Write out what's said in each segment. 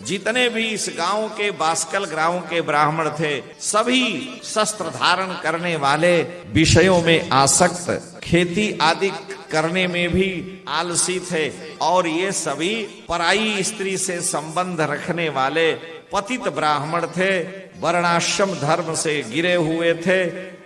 जितने भी इस गांव के बास्कल गांव के ब्राह्मण थे, सभी शस्त्र धारण करने वाले, विषयों में आसक्त, खेती आदि करने में भी आलसी थे, और ये सभी पराई स्त्री से संबंध रखने वाले पतित ब्राह्मण थे, वर्णाश्रम धर्म से गिरे हुए थे,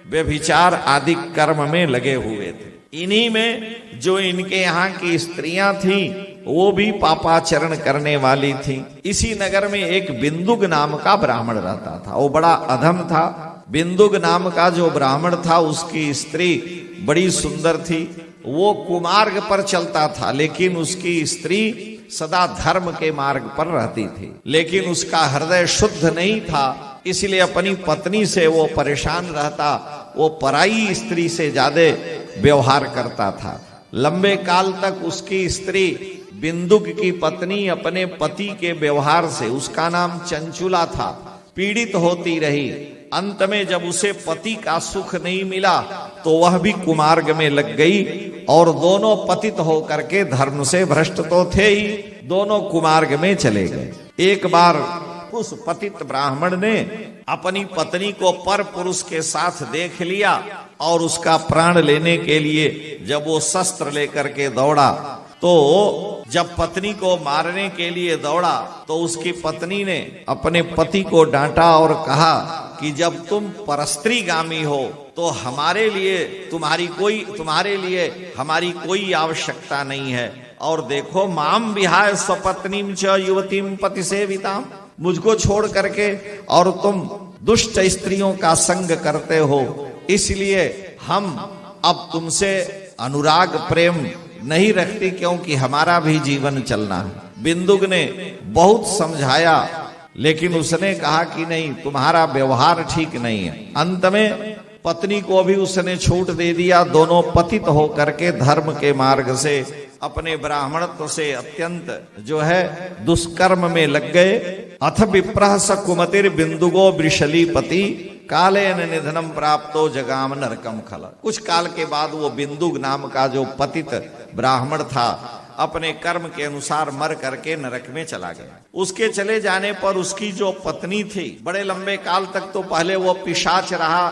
व्यभिचार आदि कर्म में लगे हुए थे। इन्हीं में जो इनके यहाँ की स्त्रियां थीं, वो भी पापाचरण करने वाली थीं। इसी नगर में एक बिंदुक नाम का ब्राह्मण रहता था, वो बड़ा अधम था। बिंदुक नाम का जो ब्राह्मण था, उसकी स्त्री बड़ी सुंदर थी। वो कुमार्ग पर चलता था, लेकिन उसकी स्त्री सदा धर्म के मार्ग पर रहती थी, लेकिन उसका हृदय शुद्ध नहीं था, इसलिए अपनी पत्नी से वो परेशान रहता। वो पराई स्त्री से ज्यादा व्यवहार करता था। लंबे काल तक उसकी स्त्री बिंदुक की पत्नी अपने पति के व्यवहार से, उसका नाम चंचुला था, पीड़ित होती रही। अंत में जब उसे पति का सुख नहीं मिला तो वह भी कुमार्ग में लग गई, और दोनों पतित होकर के, धर्म से भ्रष्ट तो थे ही, दोनों कुमार्ग में चले गए। एक बार उस पतित ब्राह्मण ने अपनी पत्नी को पर पुरुष के साथ देख लिया, और उसका प्राण लेने के लिए जब वो शस्त्र लेकर के दौड़ा, तो जब पत्नी को मारने के लिए दौड़ा, तो उसकी पत्नी ने अपने पति को डांटा और कहा कि जब तुम परस्त्रीगामी हो तो हमारे लिए हमारी कोई आवश्यकता नहीं है। और देखो, माम विहाय स्वपत्नीम च युवतीम पति सेविताम, मुझको छोड़ करके और तुम दुष्ट स्त्रियों का संग करते हो, इसलिए हम अब तुमसे अनुराग प्रेम नहीं रखती, क्योंकि हमारा भी जीवन चलना है। बिंदुक ने बहुत समझाया, लेकिन उसने कहा कि नहीं, तुम्हारा व्यवहार ठीक नहीं है। अंत में पत्नी को भी उसने छूट दे दिया। दोनों पतित होकर के धर्म के मार्ग से, अपने ब्राह्मणत्व से अत्यंत जो है दुष्कर्म में लग गए। अथ विप्रः स कुमतिर बिंदुगो वृषलीपति कालेन निधनम प्राप्तो जगाम नरकम खल। कुछ काल के बाद वो बिंदुक नाम का जो पतित ब्राह्मण था, अपने कर्म के अनुसार मर करके नरक में चला गया। उसके चले जाने पर उसकी जो पत्नी थी, बड़े लंबे काल तक तो पहले वो पिशाच रहा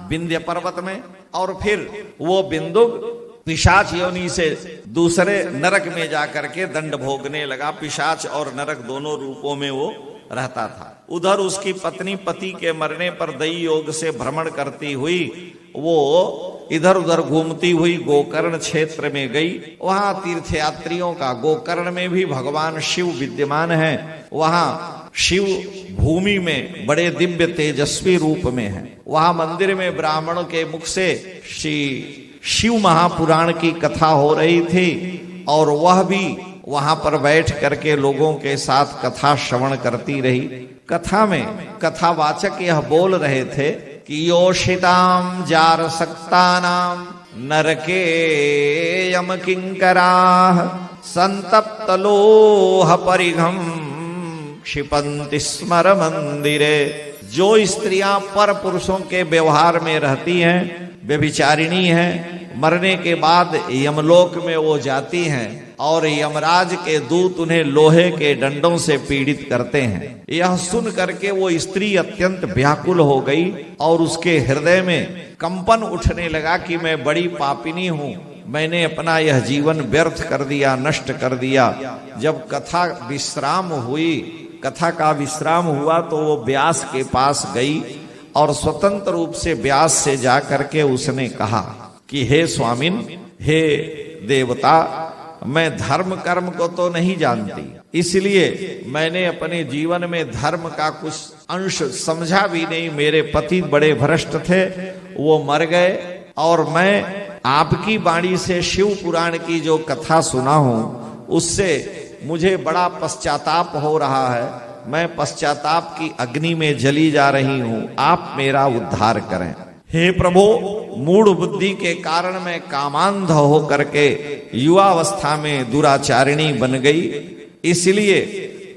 विंध्य पर्वत में, और फिर वो बिंदुक पिशाच योनि से दूसरे नरक में जाकर के दंड भोगने लगा। पिशाच और नरक दोनों रूपों में वो रहता था। उधर उसकी पत्नी पति के मरने पर दैवी योग से भ्रमण करती हुई वो इधर उधर घूमती हुई गोकर्ण क्षेत्र में गई। वहां तीर्थयात्रियों का, गोकर्ण में भी भगवान शिव विद्यमान है। वहां शिव भूमि में बड़े दिव्य तेजस्वी रूप में है। वहां मंदिर में ब्राह्मणों के मुख से श्री शिव महापुराण की कथा हो रही थी, और वह भी वहां पर बैठ करके लोगों के साथ कथा श्रवण करती रही। कथा में कथावाचक यह बोल रहे थे कि योषिताम जार सक्तानाम नरके यम किंकराः संतप्त लोह परिघम क्षिपन्ति स्मर मंदिरे। जो स्त्रियां पर पुरुषों के व्यवहार में रहती हैं, व्यभिचारिणी हैं, मरने के बाद यमलोक में वो जाती हैं, और यमराज के दूत उन्हें लोहे के डंडों से पीड़ित करते हैं। यह सुन करके वो स्त्री अत्यंत व्याकुल हो गई, और उसके हृदय में कंपन उठने लगा कि मैं बड़ी पापिनी हूँ, मैंने अपना यह जीवन व्यर्थ कर दिया, नष्ट कर दिया। जब कथा का विश्राम हुआ तो वो व्यास के पास गई, और स्वतंत्र रूप से व्यास से जा करके उसने कहा कि हे स्वामिन, हे देवता, मैं धर्म कर्म को तो नहीं जानती, इसलिए मैंने अपने जीवन में धर्म का कुछ अंश समझा भी नहीं। मेरे पति बड़े भ्रष्ट थे, वो मर गए, और मैं आपकी वाणी से शिव पुराण की जो कथा सुना हूं, उससे मुझे बड़ा पश्चाताप हो रहा है। मैं पश्चाताप की अग्नि में जली जा रही हूं, आप मेरा उद्धार करें। हे प्रभु, मूढ़ बुद्धि के कारण मैं कामांध हो करके युवावस्था में दुराचारिणी बन गई, इसलिए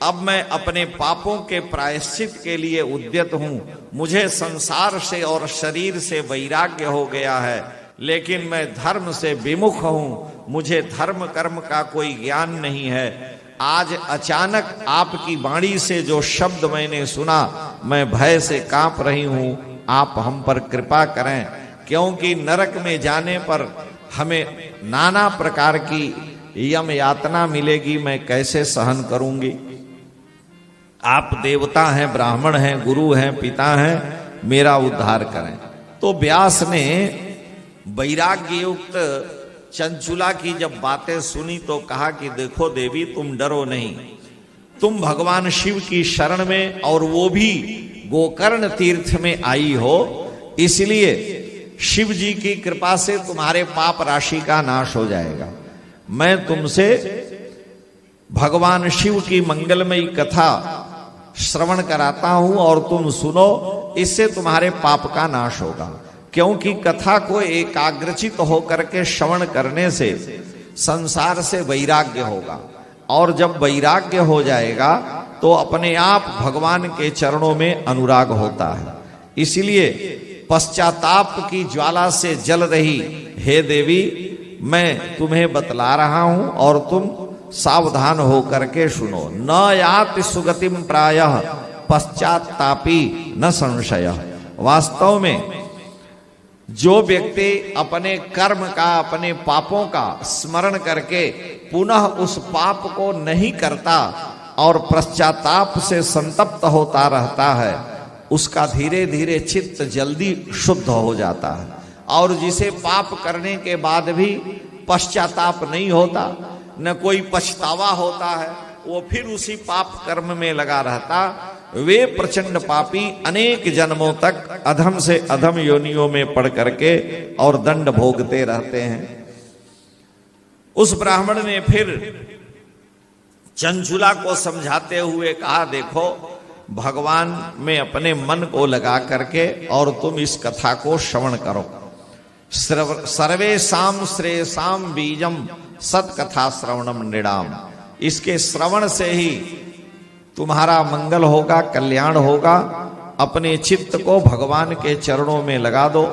अब मैं अपने पापों के प्रायश्चित के लिए उद्यत हूं। मुझे संसार से और शरीर से वैराग्य हो गया है, लेकिन मैं धर्म से विमुख हूं। मुझे धर्म कर्म का कोई ज्ञान नहीं है। आज अचानक आपकी वाणी से जो शब्द मैंने सुना, मैं भय से कांप रही हूं, आप हम पर कृपा करें, क्योंकि नरक में जाने पर हमें नाना प्रकार की यम यातना मिलेगी, मैं कैसे सहन करूंगी। आप देवता हैं, ब्राह्मण हैं, गुरु हैं, पिता हैं, मेरा उद्धार करें। तो व्यास ने वैराग्य युक्त चंचुला की जब बातें सुनी तो कहा कि देखो देवी, तुम डरो नहीं, तुम भगवान शिव की शरण में, और वो भी गोकर्ण तीर्थ में आई हो, इसलिए शिव जी की कृपा से तुम्हारे पाप राशि का नाश हो जाएगा। मैं तुमसे भगवान शिव की मंगलमयी कथा श्रवण कराता हूं और तुम सुनो, इससे तुम्हारे पाप का नाश होगा। क्योंकि कथा को एकाग्रचित होकर के श्रवण करने से संसार से वैराग्य होगा, और जब वैराग्य हो जाएगा तो अपने आप भगवान के चरणों में अनुराग होता है। इसलिए पश्चाताप की ज्वाला से जल रही हे देवी, मैं तुम्हें बतला रहा हूं और तुम सावधान होकर के सुनो। न याति सुगतिम प्रायः पश्चातापी न संशय। वास्तव में जो व्यक्ति अपने कर्म का, अपने पापों का स्मरण करके पुनः उस पाप को नहीं करता और पश्चाताप से संतप्त होता रहता है, उसका धीरे धीरे चित्त जल्दी शुद्ध हो जाता है। और जिसे पाप करने के बाद भी पश्चाताप नहीं होता, न कोई पछतावा होता है, वो फिर उसी पाप कर्म में लगा रहता, वे प्रचंड पापी अनेक जन्मों तक अधम से अधम योनियों में पड़ करके और दंड भोगते रहते हैं। उस ब्राह्मण ने फिर चंचुला को समझाते हुए कहा, देखो भगवान में अपने मन को लगा करके और तुम इस कथा को श्रवण करो। सर्वेषां श्रेयसां बीजम सत्कथा श्रवणम नृणाम। इसके श्रवण से ही तुम्हारा मंगल होगा, कल्याण होगा। अपने चित्त को भगवान के चरणों में लगा दो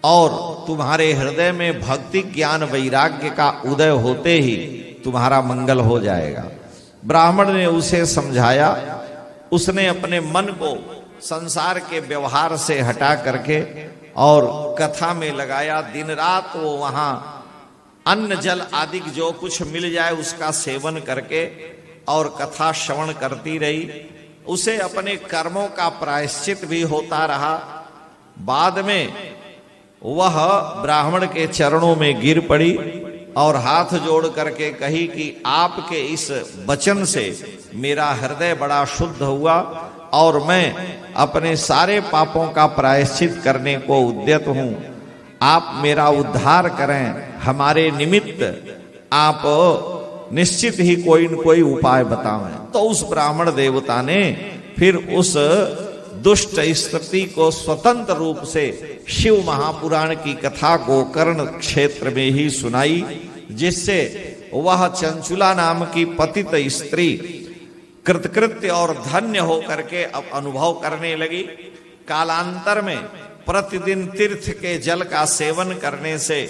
और तुम्हारे हृदय में भक्ति, ज्ञान, वैराग्य का उदय होते ही तुम्हारा मंगल हो जाएगा। ब्राह्मण ने उसे समझाया। उसने अपने मन को संसार के व्यवहार से हटा करके और कथा में लगाया। दिन रात वो वहां अन्न जल आदि जो कुछ मिल जाए उसका सेवन करके और कथा श्रवण करती रही। उसे अपने कर्मों का प्रायश्चित भी होता रहा। बाद में वह ब्राह्मण के चरणों में गिर पड़ी और हाथ जोड़ करके कही कि आपके इस वचन से मेरा हृदय बड़ा शुद्ध हुआ और मैं अपने सारे पापों का प्रायश्चित करने को उद्यत हूं। आप मेरा उद्धार करें, हमारे निमित्त आप निश्चित ही कोई न कोई उपाय बतावें। तो उस ब्राह्मण देवता ने फिर उस दुष्ट स्त्री को स्वतंत्र रूप से शिव महापुराण की कथा गोकर्ण क्षेत्र में ही सुनाई, जिससे वह चंचुला नाम की पतित स्त्री कृतकृत्य और धन्य होकर के अब अनुभव करने लगी। कालांतर में प्रतिदिन तीर्थ के जल का सेवन करने से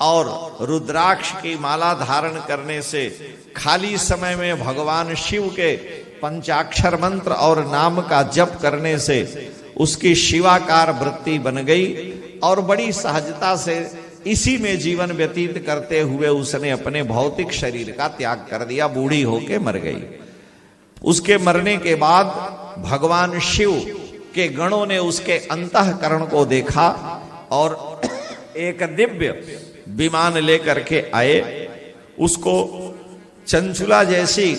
और रुद्राक्ष की माला धारण करने से, खाली समय में भगवान शिव के पंचाक्षर मंत्र और नाम का जप करने से उसकी शिवाकार वृत्ति बन गई और बड़ी सहजता से इसी में जीवन व्यतीत करते हुए उसने अपने भौतिक शरीर का त्याग कर दिया, बूढ़ी होके मर गई। उसके मरने के बाद भगवान शिव के गणों ने उसके अंतःकरण को देखा और एक दिव्य विमान लेकर के आए। उसको चंचुला जैसी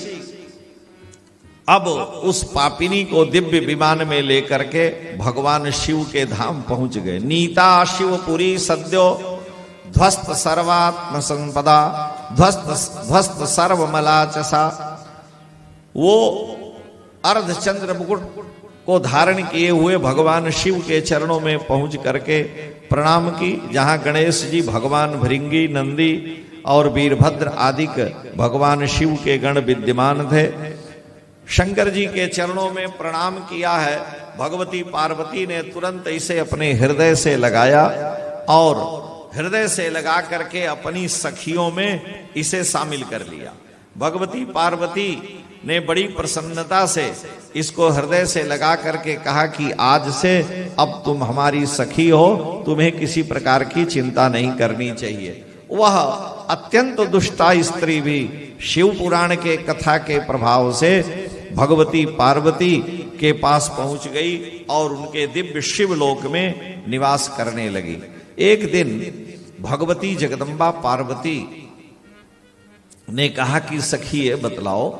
अब उस पापिनी को दिव्य विमान में लेकर के भगवान शिव के धाम पहुंच गए। नीता शिवपुरी सद्यो ध्वस्त सर्वात्म संपदा ध्वस्त सर्वमलाचसा। वो अर्धचंद्र मुकुट को धारण किए हुए भगवान शिव के चरणों में पहुंच करके प्रणाम की। जहां गणेश जी, भगवान भृंगी, नंदी और वीरभद्र आदि भगवान शिव के गण विद्यमान थे। शंकर जी के चरणों में प्रणाम किया है। भगवती पार्वती ने तुरंत इसे अपने हृदय से लगाया और हृदय से लगा करके अपनी सखियों में इसे शामिल कर लिया। भगवती पार्वती ने बड़ी प्रसन्नता से इसको हृदय से लगा करके कहा कि आज से अब तुम हमारी सखी हो, तुम्हें किसी प्रकार की चिंता नहीं करनी चाहिए। वह अत्यंत दुष्टा स्त्री भी शिव पुराण के कथा के प्रभाव से भगवती पार्वती के पास पहुंच गई और उनके दिव्य शिवलोक में निवास करने लगी। एक दिन भगवती जगदम्बा पार्वती ने कहा कि सखी ये बतलाओ,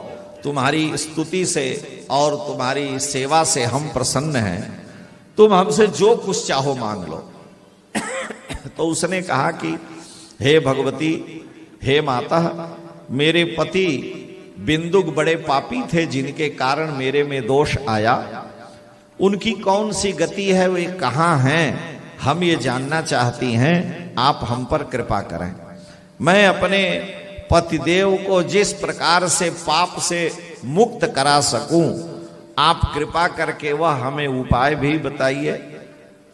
तुम्हारी स्तुति से और तुम्हारी सेवा से हम प्रसन्न हैं, तुम हमसे जो कुछ चाहो मांग लो। तो उसने कहा कि हे भगवती, हे माता, मेरे पति बिंदुक बड़े पापी थे जिनके कारण मेरे में दोष आया। उनकी कौन सी गति है, वे कहाँ हैं, हम ये जानना चाहती हैं। आप हम पर कृपा करें। मैं अपने पतिदेव को जिस प्रकार से पाप से मुक्त करा सकूं, आप कृपा करके वह हमें उपाय भी बताइए।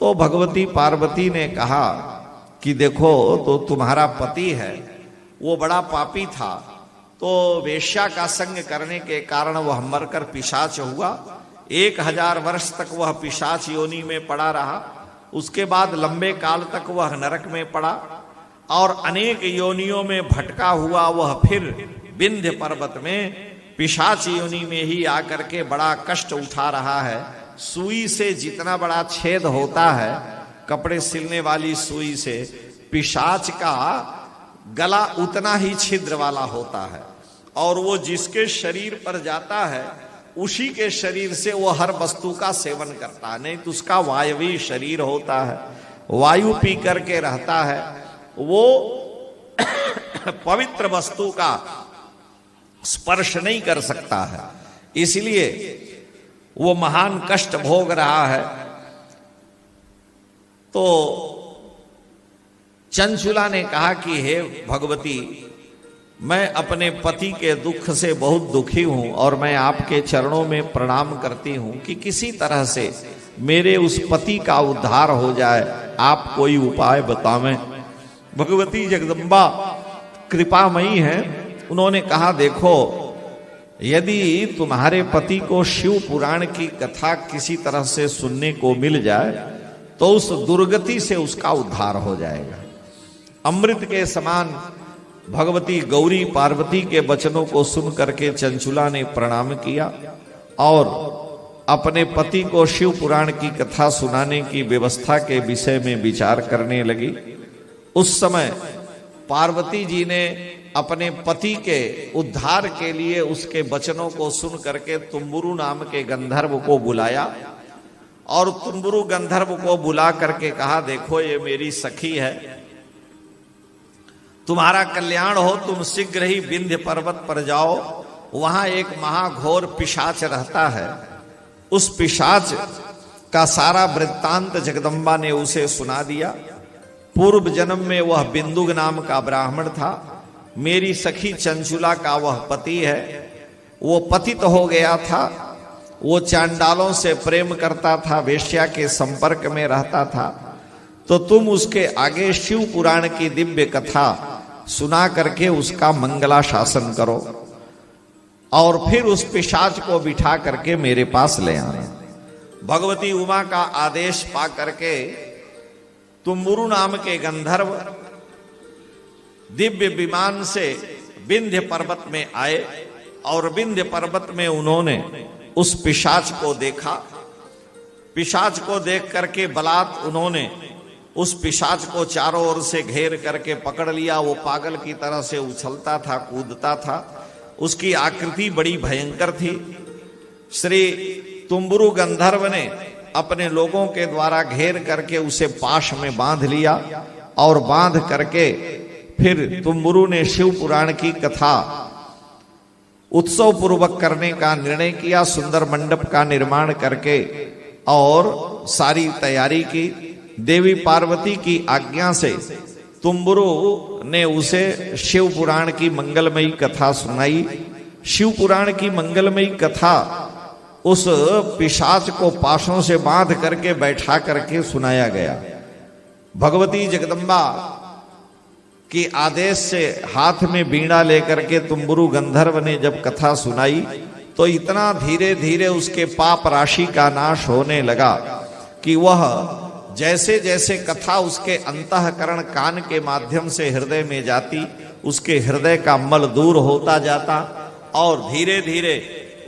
तो भगवती पार्वती ने कहा कि देखो, तो तुम्हारा पति है वो बड़ा पापी था, तो वेश्या का संग करने के कारण वह मरकर पिशाच हुआ। 1000 वर्ष तक वह पिशाच योनि में पड़ा रहा। उसके बाद लंबे काल तक वह नरक में पड़ा और अनेक योनियों में भटका हुआ वह फिर विंध्य पर्वत में पिशाच योनि में ही आकर के बड़ा कष्ट उठा रहा है। सुई से जितना बड़ा छेद होता है, कपड़े सिलने वाली सुई से, पिशाच का गला उतना ही छिद्र वाला होता है और वो जिसके शरीर पर जाता है उसी के शरीर से वो हर वस्तु का सेवन करता है। नहीं तो उसका वायवी शरीर होता है, वायु पी करके रहता है, वो पवित्र वस्तु का स्पर्श नहीं कर सकता है, इसलिए वो महान कष्ट भोग रहा है। तो चंचुला ने कहा कि हे भगवती, मैं अपने पति के दुख से बहुत दुखी हूं और मैं आपके चरणों में प्रणाम करती हूं कि किसी तरह से मेरे उस पति का उद्धार हो जाए, आप कोई उपाय बतावें। भगवती जगदम्बा कृपामयी हैं, उन्होंने कहा देखो, यदि तुम्हारे पति को शिव पुराण की कथा किसी तरह से सुनने को मिल जाए तो उस दुर्गति से उसका उद्धार हो जाएगा। अमृत के समान भगवती गौरी पार्वती के वचनों को सुन करके चंचुला ने प्रणाम किया और अपने पति को शिव पुराण की कथा सुनाने की व्यवस्था के विषय में विचार करने लगी। उस समय पार्वती जी ने अपने पति के उद्धार के लिए उसके वचनों को सुन करके तुम्बुरु नाम के गंधर्व को बुलाया और तुम्बुरु गंधर्व को बुला करके कहा, देखो ये मेरी सखी है, तुम्हारा कल्याण हो, तुम शीघ्र ही विंध्य पर्वत पर जाओ, वहां एक महाघोर पिशाच रहता है। उस पिशाच का सारा वृत्तांत जगदम्बा ने उसे सुना दिया। पूर्व जन्म में वह बिंदुक नाम का ब्राह्मण था, मेरी सखी चंचुला का वह पति है, वो पतित हो गया था, वो चांडालों से प्रेम करता था, वेश्या के संपर्क में रहता था। तो तुम उसके आगे शिव पुराण की दिव्य कथा सुना करके उसका मंगला शासन करो और फिर उस पिशाच को बिठा करके मेरे पास ले आना। भगवती उमा का आदेश पा करके तुम्बुरु नाम के गंधर्व दिव्य विमान से विंध्य पर्वत में आए और विंध्य पर्वत में उन्होंने उस पिशाच को देखा। पिशाच को देख करके बलात् उन्होंने उस पिशाच को चारों ओर से घेर करके पकड़ लिया। वो पागल की तरह से उछलता था, कूदता था, उसकी आकृति बड़ी भयंकर थी। श्री तुम्बुरु गंधर्व ने अपने लोगों के द्वारा घेर करके उसे पाश में बांध लिया और बांध करके फिर तुम्बुरु ने शिव पुराण की कथा उत्सव पूर्वक करने का निर्णय किया। सुंदर मंडप का निर्माण करके और सारी तैयारी की। देवी पार्वती की आज्ञा से तुम्बुरु ने उसे शिव पुराण की मंगलमयी कथा सुनाई। शिव पुराण की मंगलमयी कथा उस पिशाच को पाशों से बांध करके बैठा करके सुनाया गया। भगवती जगदम्बा कि आदेश से हाथ में वीणा लेकर के तुम्बुरु गंधर्व ने जब कथा सुनाई तो इतना धीरे धीरे उसके पाप राशि का नाश होने लगा कि वह जैसे जैसे कथा उसके अंतःकरण कान के माध्यम से हृदय में जाती, उसके हृदय का मल दूर होता जाता और धीरे धीरे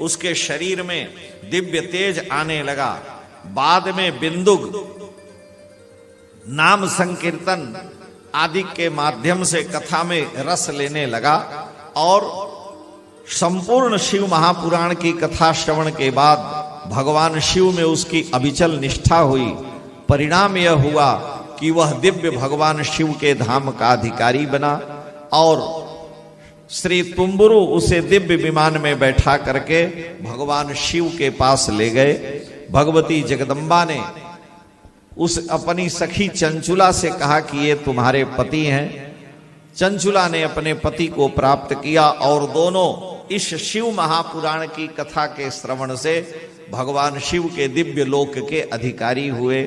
उसके शरीर में दिव्य तेज आने लगा। बाद में बिंदुक नाम संकीर्तन आदि के माध्यम से कथा में रस लेने लगा और संपूर्ण शिव महापुराण की कथा श्रवण के बाद भगवान शिव में उसकी अविचल निष्ठा हुई। परिणाम यह हुआ कि वह दिव्य भगवान शिव के धाम का अधिकारी बना और श्री तुम्बुरु उसे दिव्य विमान में बैठा करके भगवान शिव के पास ले गए। भगवती जगदम्बा ने उस अपनी सखी चंचुला से कहा कि ये तुम्हारे पति हैं। चंचुला ने अपने पति को प्राप्त किया और दोनों इस शिव महापुराण की कथा के श्रवण से भगवान शिव के दिव्य लोक के अधिकारी हुए।